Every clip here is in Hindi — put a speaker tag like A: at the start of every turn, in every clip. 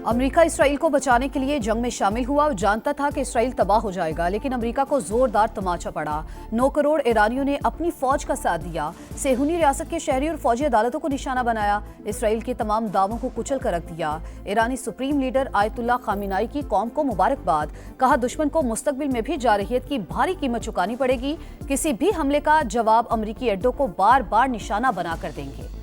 A: अमेरिका इसराइल को बचाने के लिए जंग में शामिल हुआ और जानता था कि इसराइल तबाह हो जाएगा, लेकिन अमेरिका को जोरदार तमाचा पड़ा। 9 करोड़ ईरानियों ने अपनी फौज का साथ दिया। सेहूनी रियासत के शहरी और फौजी अदालतों को निशाना बनाया। इसराइल के तमाम दावों को कुचल कर रख दिया। ईरानी सुप्रीम लीडर आयतुल्लाह खामिनाई की कौम को मुबारकबाद। कहा, दुश्मन को मुस्तकबिल में भी जारहियत की भारी कीमत चुकानी पड़ेगी। किसी भी हमले का जवाब अमेरिकी अड्डों को बार बार निशाना बनाकर देंगे।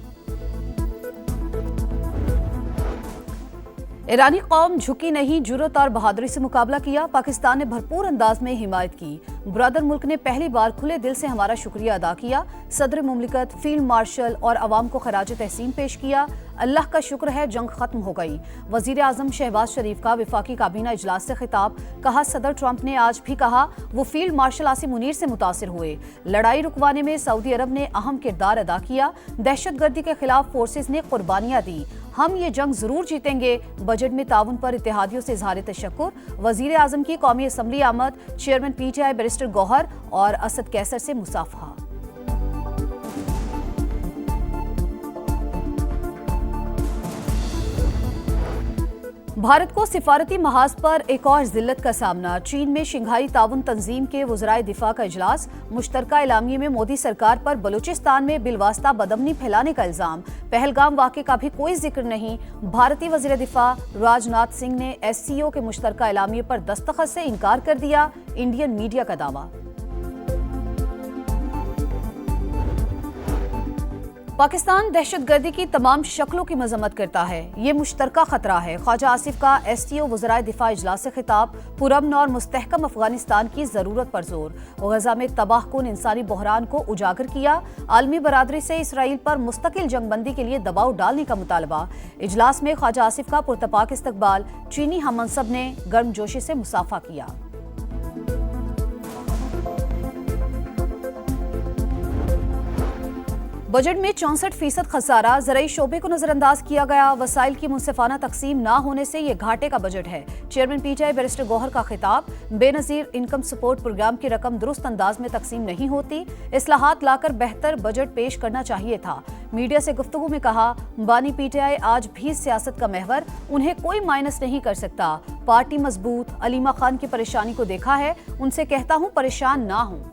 A: ईरानी कौम झुकी नहीं, जुर्रत और बहादुरी से मुकाबला किया। पाकिस्तान ने भरपूर अंदाज में हिमायत की। ब्रदर मुल्क ने पहली बार खुले दिल से हमारा शुक्रिया अदा किया। सदर मुमलिकत, फील्ड मार्शल और अवाम को खराज तहसीन पेश किया। अल्लाह का शुक्र है जंग खत्म हो गई। वजीर आजम शहबाज शरीफ का विफाकी काबीना इजलास से खिताब। कहा, सदर ट्रंप ने आज भी कहा वो फील्ड मार्शल आसिम मुनीर से मुतासिर हुए। लड़ाई रुकवाने में सऊदी अरब ने अहम किरदार अदा किया। दहशतगर्दी के खिलाफ फोर्सेज ने कुर्बानियां दी। हम ये जंग जरूर जीतेंगे। बजट में ताउन पर इत्तेहादियों से इजहार तशक्कुर। वजीर आजम की कौमी असम्बली आमद। चेयरमैन PTI बैरिस्टर गौहर और असद कैसर से मुसाफहा। भारत को सिफारती महाज पर एक और जिल्लत का सामना। चीन में शंघाई ताउन तंजीम के वज़राए दिफा का इजलास। मुश्तरका एलामिये में मोदी सरकार पर बलूचिस्तान में बिलवास्ता बदअमनी फैलाने का इल्जाम। पहलगाम वाक़े का भी कोई जिक्र नहीं। भारतीय वज़ीर दिफा राजनाथ सिंह ने SCO के मुश्तरका एलामिये पर दस्तखत से इनकार कर दिया। इंडियन मीडिया का दावा। पाकिस्तान दहशतगर्दी की तमाम शक्लों की मजम्मत करता है। ये मुश्तरका खतरा है। ख्वाजा आसिफ का STO वज़राए दिफा इजलास से खिताब। पुरअमन और मुस्तहकम अफगानिस्तान की जरूरत पर जोर। गजा में तबाहकुन इंसानी बहरान को उजागर किया। आलमी बरादरी से इसराइल पर मुस्तकिल जंगबंदी के लिए दबाव डालने का मुतालबा। इजलास में ख्वाजा आसिफ का पुरतपाक इस्तकबाल। चीनी हममनसब ने गर्मजोशी से मुसाफा किया। बजट में 64% खसारा। ज़राई शोबे को नजरअंदाज किया गया। वसाइल की मुनसिफाना तकसीम ना होने से ये घाटे का बजट है। चेयरमैन PTI बैरिस्टर गौहर का खिताब। बेनजीर इनकम सपोर्ट प्रोग्राम की रकम दुरुस्त अंदाज में तकसीम नहीं होती। इस्लाहात लाकर बेहतर बजट पेश करना चाहिए था। मीडिया से गुफ्तगू में कहा, बानी PTI आज भी सियासत का महवर, उन्हें कोई माइनस नहीं कर सकता। पार्टी मजबूत। अलीमा खान की परेशानी को देखा है, उनसे कहता हूँ परेशान ना हूँ।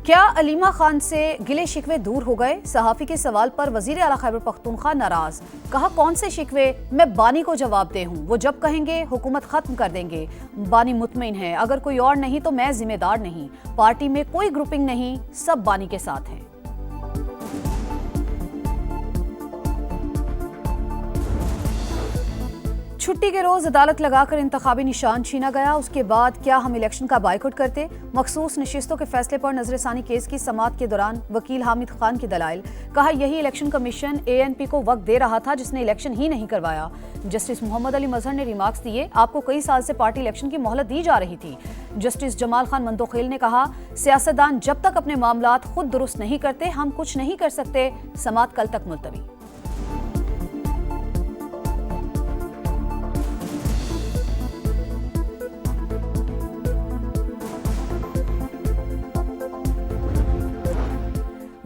A: क्या अलीमा खान से गिले शिकवे दूर हो गए? सहाफी के सवाल पर वजीर आला खैबर पख्तूनख्वा नाराज। कहा, कौन से शिकवे? मैं बानी को जवाब दे हूँ, वो जब कहेंगे हुकूमत खत्म कर देंगे। बानी मुतमईन है, अगर कोई और नहीं तो मैं जिम्मेदार नहीं। पार्टी में कोई ग्रुपिंग नहीं, सब बानी के साथ है। छुट्टी के रोज अदालत लगाकर इंतखाबी निशान छीना गया। उसके बाद क्या हम इलेक्शन का बायकॉट करते? मखसूस नशिस्तों के फैसले पर नजरसानी केस की समाअत के दौरान वकील हामिद खान की दलाइल। कहा, यही इलेक्शन कमीशन ANP को वक्त दे रहा था जिसने इलेक्शन ही नहीं करवाया। जस्टिस मोहम्मद अली मजहर ने रिमार्क्स दिए, आपको कई साल से पार्टी इलेक्शन की मोहलत दी जा रही थी। जस्टिस जमाल खान मंदोखेल ने कहा, सियासतदान जब तक अपने मामलात खुद दुरुस्त नहीं करते हम कुछ नहीं कर सकते। समाअत कल तक मुलतवी।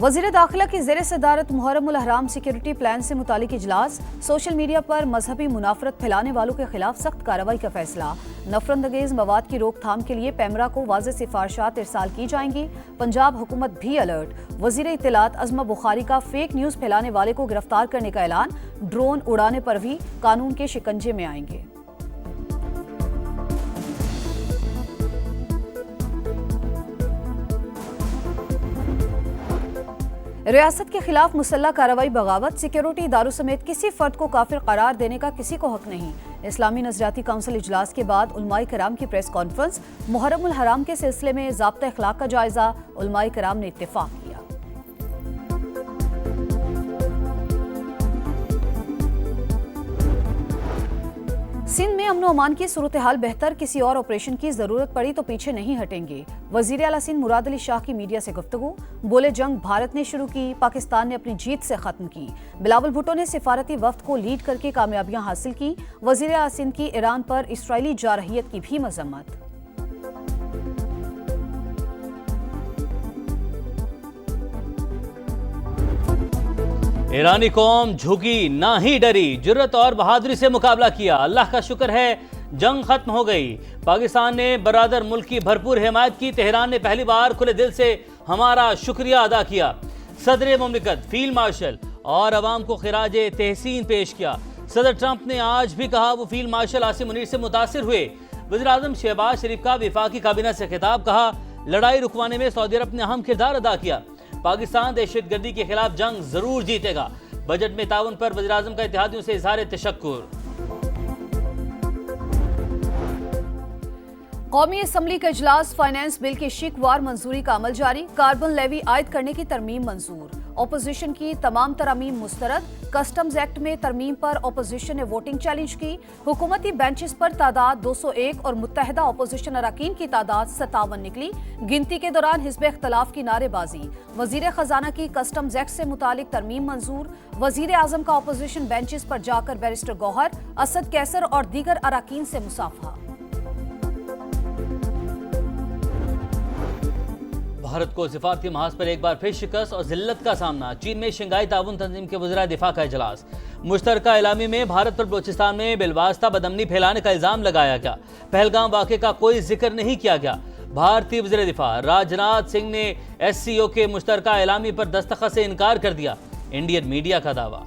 A: वज़ीर दाखिला की ज़ेर सदारत मुहर्रमुल अहराम सिक्योरिटी प्लान से मुतालिक इजलास। सोशल मीडिया पर मजहबी मुनाफरत फैलाने वालों के खिलाफ सख्त कार्रवाई का फैसला। नफरतअंगेज मवाद की रोकथाम के लिए पैमरा को वाज़ेह सिफारिशात इरसाल की जाएंगी। पंजाब हुकूमत भी अलर्ट। वज़ीर इत्तलात अज़मा बुखारी का फेक न्यूज़ फैलाने वाले को गिरफ्तार करने का ऐलान। ड्रोन उड़ाने पर भी कानून के शिकंजे में आएंगे। रियासत के खिलाफ मुसल्लह कार्रवाई बगावत। सिक्योरिटी इदारों समेत किसी फर्द को काफिर करार देने का किसी को हक नहीं। इस्लामी नजरियाती काउंसिल इजलास के बाद उलमाए कराम की प्रेस कॉन्फ्रेंस। मुहर्रमुल हराम के सिलसिले में ज़ाब्ता अखलाक का जायजा। उलमाए कराम ने इत्तेफाक किया। सिंध में अमन अमान की सूरत हाल बेहतर। किसी और ऑपरेशन की जरूरत पड़ी तो पीछे नहीं हटेंगे। वजीर आला सिंध मुराद अली शाह की मीडिया से गुफ्तगू। बोले, जंग भारत ने शुरू की, पाकिस्तान ने अपनी जीत से खत्म की। बिलावल भुट्टो ने सिफारती वफ्द को लीड करके कामयाबियां हासिल की। वजीर आला सिंध की ईरान पर इसराइली जारहियत की भी मजम्मत।
B: ईरानी कौम झुकी ना ही डरी, जुर्रत और बहादुरी से मुकाबला किया। अल्लाह का शुक्र है जंग खत्म हो गई। पाकिस्तान ने बरादर मुल्क की भरपूर हिमायत की। तेहरान ने पहली बार खुले दिल से हमारा शुक्रिया अदा किया। सदर मुमलिकत, फील्ड मार्शल और अवाम को खिराजे तहसीन पेश किया। सदर ट्रंप ने आज भी कहा वो फील्ड मार्शल आसिम मुनीर से मुतासिर हुए। वज़ीर आज़म शहबाज शरीफ का वफाकी काबीना से खिताब, कहा लड़ाई रुकवाने में सऊदी अरब ने अहम किरदार अदा किया। पाकिस्तान दहशतगर्दी के खिलाफ जंग जरूर जीतेगा। बजट में ताउन पर वज़ीर आज़म का इत्तेहादियों से इज़हार तशक्कुर।
A: कौमी असम्बली का इजलास, फाइनेंस बिल की शिकवार मंजूरी का अमल जारी। कार्बन लेवी आयद करने की तरमीम मंजूर। ओपोजिशन की तमाम तरमीम मुस्तरद। कस्टम्स एक्ट में तरमीम पर ओपोजिशन ने वोटिंग चैलेंज की। हुकूमती बेंचेस पर तादाद 201 और मुत्तहदा ओपोजिशन अरकान की तादाद 57 निकली। गिनती के दौरान हिज़्ब इख्तलाफ की नारेबाजी। वजीर खजाना की कस्टम्स एक्ट से मुतालिक तरमीम मंजूर। वजीर आजम का ओपोजिशन बेंचेस पर जाकर बैरिस्टर गौहर, असद कैसर और दीगर अरकान से मुसाफहा।
B: भारत को सिफारती महाज पर एक बार फिर शिकस्त और जिल्लत का सामना। चीन में शंघाई ताउन तंजीम के वज़ीर दिफा का इजलास। मुश्तरका एलामी में भारत पर बलूचिस्तान में बिलवास्ता बदअमनी फैलाने का इल्जाम लगाया गया। पहलगाम वाक़े का कोई जिक्र नहीं किया गया। भारतीय वज़ीर दिफा राजनाथ सिंह ने SCO के मुश्तरका एलामी पर दस्तखत से इनकार कर दिया। इंडियन मीडिया का दावा।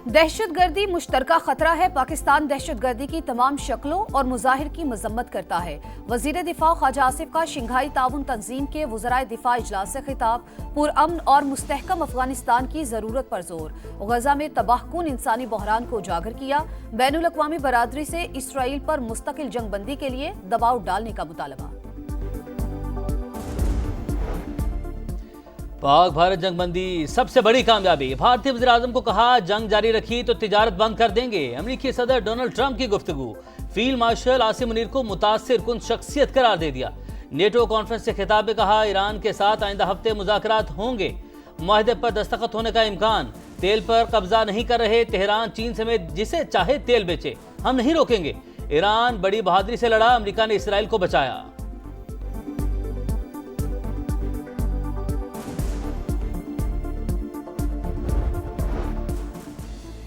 A: दहशतगर्दी मुश्तरका खतरा है। पाकिस्तान दहशतगर्दी की तमाम शक्लों और मुजाहिर की मजम्मत करता है। वजीर दिफा ख्वाजा आसिफ का शंघाई ताउन तंजीम के वज़राए दिफा इजलास से खिताब। पुरअमन और मुस्तहकम अफगानिस्तान की जरूरत पर जोर। गजा में तबाहकुन इंसानी बहरान को उजागर किया। बैनुल अक़वामी बरादरी से इसराइल पर मुस्तकिल जंगबंदी के लिए दबाव डालने का मुतालबा।
B: पाक भारत जंगबंदी सबसे बड़ी कामयाबी। भारतीय वज़ीर आज़म को कहा जंग जारी रखी तो तिजारत बंद कर देंगे। अमेरिकी सदर डोनाल्ड ट्रंप की गुफ्तगू। फील्ड मार्शल आसिम मुनीर को मुतासिर कुन शख्सियत करार दे दिया। नेटो कॉन्फ्रेंस से खिताब में कहा ईरान के साथ आइंदा हफ्ते मुज़ाकरात होंगे। मुआहदे पर दस्तखत होने का इम्कान। तेल पर कब्जा नहीं कर रहे तेहरान, चीन समेत जिसे चाहे तेल बेचे, हम नहीं रोकेंगे। ईरान बड़ी बहादुरी से लड़ा, अमेरिका ने इसराइल को बचाया।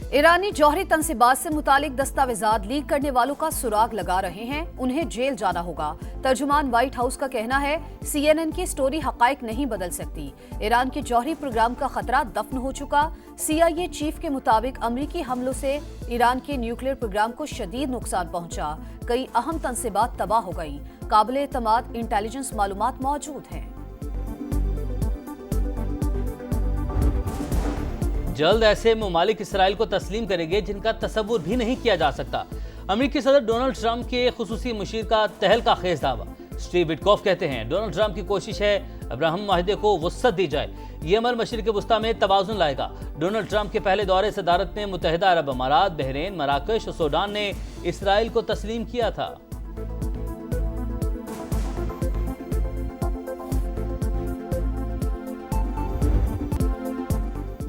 A: ईरानी जौहरी तनसीबात से मुतालिक दस्तावेजात लीक करने वालों का सुराग लगा रहे हैं। उन्हें जेल जाना होगा। तर्जुमान व्हाइट हाउस का कहना है CNN की स्टोरी हकाइक नहीं बदल सकती। ईरान के जौहरी प्रोग्राम का खतरा दफन हो चुका। CIA चीफ के मुताबिक अमरीकी हमलों से ईरान के न्यूक्लियर प्रोग्राम को शदीद नुकसान पहुंचा। कई अहम तनसीबात तबाह हो गई। काबिल एतमाद इंटेलिजेंस मालूमात मौजूद हैं।
B: जल्द ऐसे ममालिक इसराइल को तस्लीम करेंगे जिनका तसव्वुर भी नहीं किया जा सकता। अमेरिकी सदर डोनाल्ड ट्रंप के खुसूसी मुशीर का तहलका खेज दावा। स्टीव विटकॉफ कहते हैं डोनाल्ड ट्रंप की कोशिश है अब्राहम माहिदे को वुसअत दी जाए। ये अमल मशरिक़ वुस्ता में तवाज़ुन लाएगा। डोनाल्ड ट्रंप के पहले दौरे सदारत में मुत्तहिदा अरब अमारात, बहरीन, मराकश और सूडान ने इसराइल को तस्लीम किया था।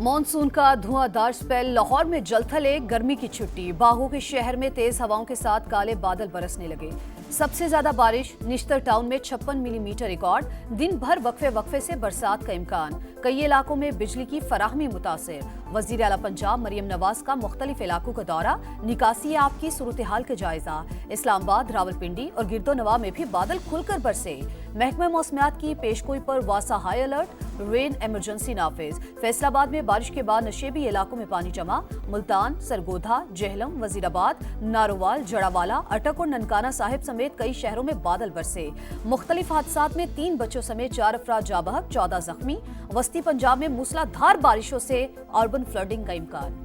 A: मॉनसून का धुआंधार स्पेल। लाहौर में जलथल गर्मी की छुट्टी। बागों के शहर में तेज हवाओं के साथ काले बादल बरसने लगे। सबसे ज्यादा बारिश निश्तर टाउन में 56 मिलीमीटर रिकॉर्ड। दिन भर वक्फे वक्फे से बरसात का इम्कान। कई इलाकों में बिजली की फराहमी मुतासिर। वजीर आला पंजाब मरियम नवाज का मुख्तलिफ इलाकों का दौरा। निकासी आप की सूरत हाल का जायजा। इस्लामाबाद, रावलपिंडी और गिरदोनवा में भी बादल खुलकर बरसे। महकमा मौसमियात की पेशगोई पर वासा हाई अलर्ट। रेन इमरजेंसी नाफिज। फैसलाबाद में बारिश के बाद नशेबी इलाकों में पानी जमा। मुल्तान, सरगोधा, जेहलम, वजीराबाद, नारोवाल, जड़ावाला, अटक और ननकाना साहिब समेत कई शहरों में बादल बरसे। मुख्तलिफ हादसात में 3 बच्चों समेत 4 अफराद जाँ बहक, 14 जख्मी। वस्ती पंजाब में मूसलाधार बारिशों से अर्बन फ्लडिंग का इम्कान।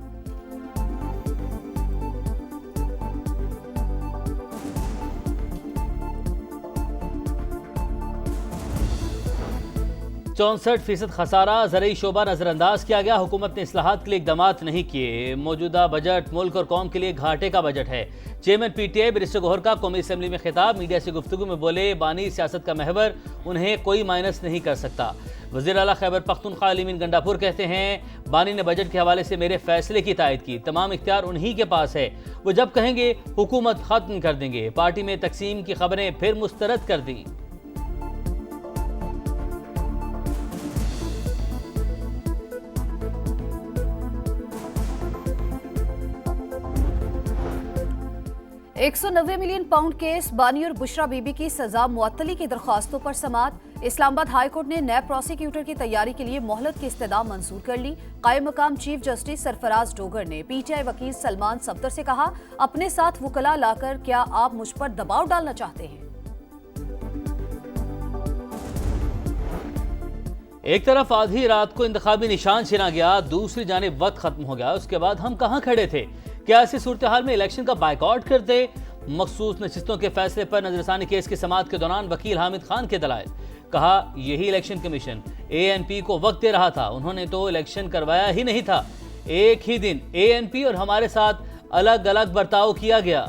B: ₹64 खसारा, ज़रई शोबा नजरअंदाज किया गया। हुकूमत ने इस्लाहात के लिए इकदाम नहीं किए। मौजूदा बजट मुल्क और कौम के लिए घाटे का बजट है। चेयरमैन PTI बैरिस्टर गौहर का कौमी असम्बली में खिताब। मीडिया से गुफ्तगू में बोले बानी सियासत का महवर, उन्हें कोई माइनस नहीं कर सकता। वज़ीर आला खैबर पख्तूनख्वा अलीमीन गंडापुर कहते हैं बानी ने बजट के हवाले से मेरे फैसले की तायद की। तमाम इख्तियार उन्हीं के पास है। वो जब कहेंगे हुकूमत खत्म कर देंगे। पार्टी में तकसीम की खबरें फिर मुस्तरद कर दी।
A: 190 मिलियन पाउंड केस बानी और बुशरा बीबी की सजा मुअत्तली की दरखास्तों पर समाअत। इस्लामाबाद हाई कोर्ट ने नैब प्रोसिक्यूटर की तैयारी के लिए मोहलत की इस्तदा मंजूर कर ली। कायम मकाम चीफ जस्टिस सरफराज डोगर ने पीटीआई वकील सलमान सफदर से कहा, अपने साथ वकला लाकर क्या आप मुझ पर दबाव डालना चाहते हैं?
B: एक तरफ आधी रात को इंतखाबी निशान छिना गया, दूसरी जानिब वक्त खत्म हो गया। उसके बाद हम कहां खड़े थे? क्या ऐसी सूरत हाल में इलेक्शन का बायकॉट करते? मखसूस नशिस्तों के फैसले पर नजरसानी केस की समाअत के दौरान वकील हामिद खान के दलाइल। कहा, यही इलेक्शन कमीशन एएनपी को वक्त दे रहा था, उन्होंने तो इलेक्शन करवाया ही नहीं था। एक ही दिन एएनपी और हमारे साथ अलग अलग बर्ताव किया गया।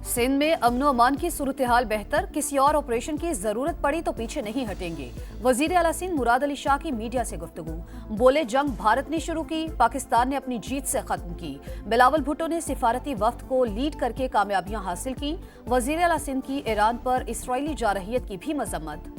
A: सिंध में अमनो अमान की सूरत हाल बेहतर, किसी और ऑपरेशन की जरूरत पड़ी तो पीछे नहीं हटेंगे। वजीर आला सिंध मुराद अली शाह की मीडिया से गुफ्तगू। बोले, जंग भारत ने शुरू की, पाकिस्तान ने अपनी जीत से खत्म की। बिलावल भुट्टो ने सिफारती वफ्द को लीड करके कामयाबियां हासिल की। वजीर आला सिंध की ईरान पर इसराइली जारहियत की भी मजम्मत।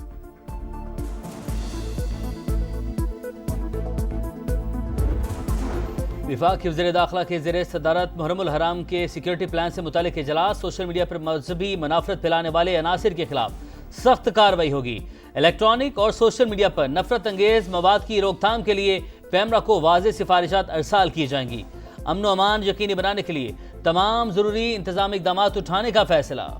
B: विफाक की वज़ीर दाखिला के ज़ेरे सदारत मुहर्रमुल हराम के सिक्योरिटी प्लान से मुतालिक इजलास। सोशल मीडिया पर मजहबी मनाफरत फैलाने वाले अनासिर के खिलाफ सख्त कार्रवाई होगी। इलेक्ट्रॉनिक और सोशल मीडिया पर नफरत अंगेज मवाद की रोकथाम के लिए पैमरा को वाज़ेह सिफारिशात अरसाल की जाएंगी। अमन व अमान यकीनी बनाने के लिए तमाम जरूरी इंतजामी इक़दाम उठाने का फैसला।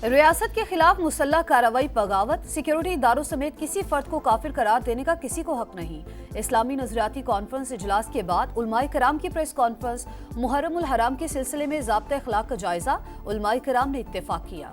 A: रियासत के खिलाफ मुसल्लह कार्रवाई बगावत। सिक्योरिटी इदारों समेत किसी फर्द को काफिर करार देने का किसी को हक नहीं। इस्लामी नजरियाती कॉन्फ्रेंस इजलास के बाद उलमाए कराम की प्रेस कॉन्फ्रेंस। मुहर्रमुल हराम के सिलसिले में ज़ाब्ता अखलाक का जायजा, उलमाए कराम ने इत्तेफाक किया।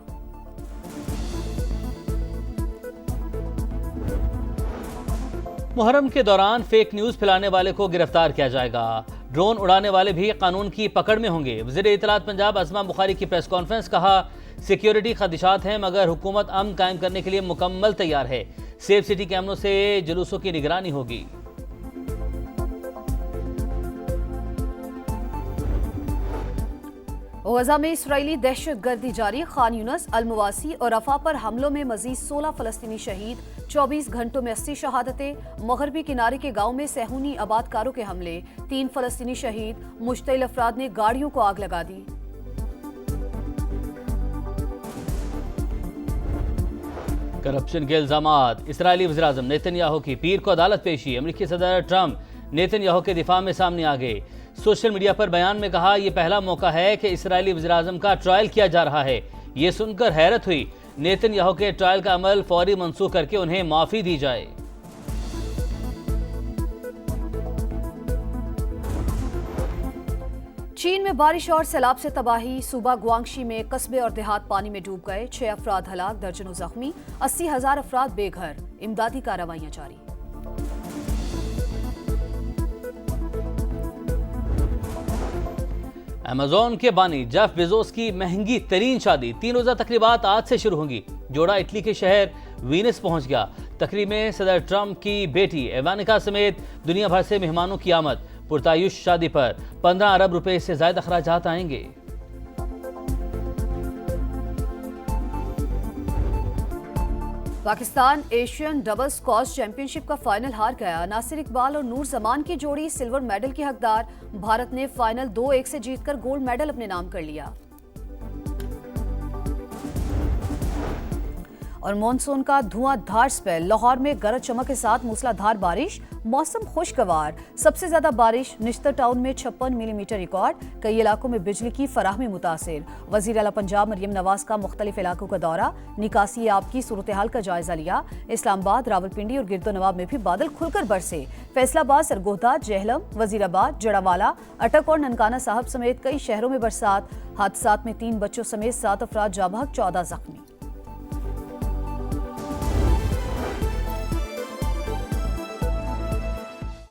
B: मुहर्रम के दौरान फेक न्यूज फैलाने वाले को गिरफ्तार किया जाएगा। ड्रोन उड़ाने वाले भी कानून की पकड़ में होंगे। वज़ीर इत्तलात पंजाब अज़मा बुखारी की प्रेस कॉन्फ्रेंस। कहा, सिक्योरिटी खदशात हैं मगर हुकूमत अमन कायम करने के लिए मुकम्मल तैयार है। सेफ सिटी कैमरों से जुलूसों की निगरानी होगी।
A: गजा में इसराइली दहशत गर्दी जारी। खान यूनस, अल मवासी और रफा पर हमलों में मजीद 16 फलस्तीनी शहीद। 24 घंटों में 80 शहादतें। मगरबी किनारे के गांव में सेहूनी आबादकारों के हमले, 3 फलस्तीनी शहीद। मुश्तइल अफराद ने गाड़ियों को आग लगा दी।
B: करप्शन के इल्जामात। इसराइली वज़ीर-ए-आज़म नेतन्याहू की पीर को अदालत पेशी। अमेरिकी सदर ट्रंप नेतन्याहू के दिफा में सामने आ गए। सोशल मीडिया पर बयान में कहा, यह पहला मौका है कि इसराइली वज़ीर-ए-आज़म का ट्रायल किया जा रहा है। ये सुनकर हैरत हुई। नेतन्याहू के ट्रायल का अमल फौरी मनसूख करके उन्हें माफी दी जाए।
A: चीन में बारिश और सैलाब से तबाही। सूबा गुआंगशी में कस्बे और देहात पानी में डूब गए। 6 अफराद हलाक, दर्जनों जख्मी। 80,000 अफराद बेघर। इमदादी कार्रवाइयां जारी।
B: अमेज़न के बानी जेफ बेजोस की महंगी तरीन शादी। 3 रोज़ा तकरीबात आज से शुरू होंगी। जोड़ा इटली के शहर वीनस पहुंच गया। तकरीब में सदर ट्रंप की बेटी इवानिका समेत दुनिया भर से मेहमानों की आमद। पुरतायुश शादी पर 15 अरब रुपए से ज्यादा खर्चात आएंगे।
A: Pakistan Asian double squash championship का फाइनल हार गया। नासिर इकबाल और नूर जमान की जोड़ी सिल्वर मेडल की हकदार। भारत ने फाइनल 2-1 से जीतकर गोल्ड मेडल अपने नाम कर लिया। और मॉनसून का धुआंधार स्पेल। लाहौर में गरज चमक के साथ मूसलाधार बारिश। मौसम खुशगवार। सबसे ज्यादा बारिश निश्तर टाउन में 56 मिलीमीटर रिकॉर्ड। कई इलाकों में बिजली की फराहमी मुतासिर। वजीर आला पंजाब मरियम नवाज का मुख्तलिफ इलाकों का दौरा। निकासी आब की सूरत हाल का जायजा लिया। इस्लामाबाद, रावलपिंडी और गिरदो नवाब में भी बादल खुलकर बरसे। फैसलाबाद, सरगोधा, जेहलम, वजीराबाद, जड़ावाला, अटक और ननकाना साहब समेत कई शहरों में बरसात। हादसात में 3 बच्चों समेत 7 अफराद जाँ बहक, 14 जख्मी।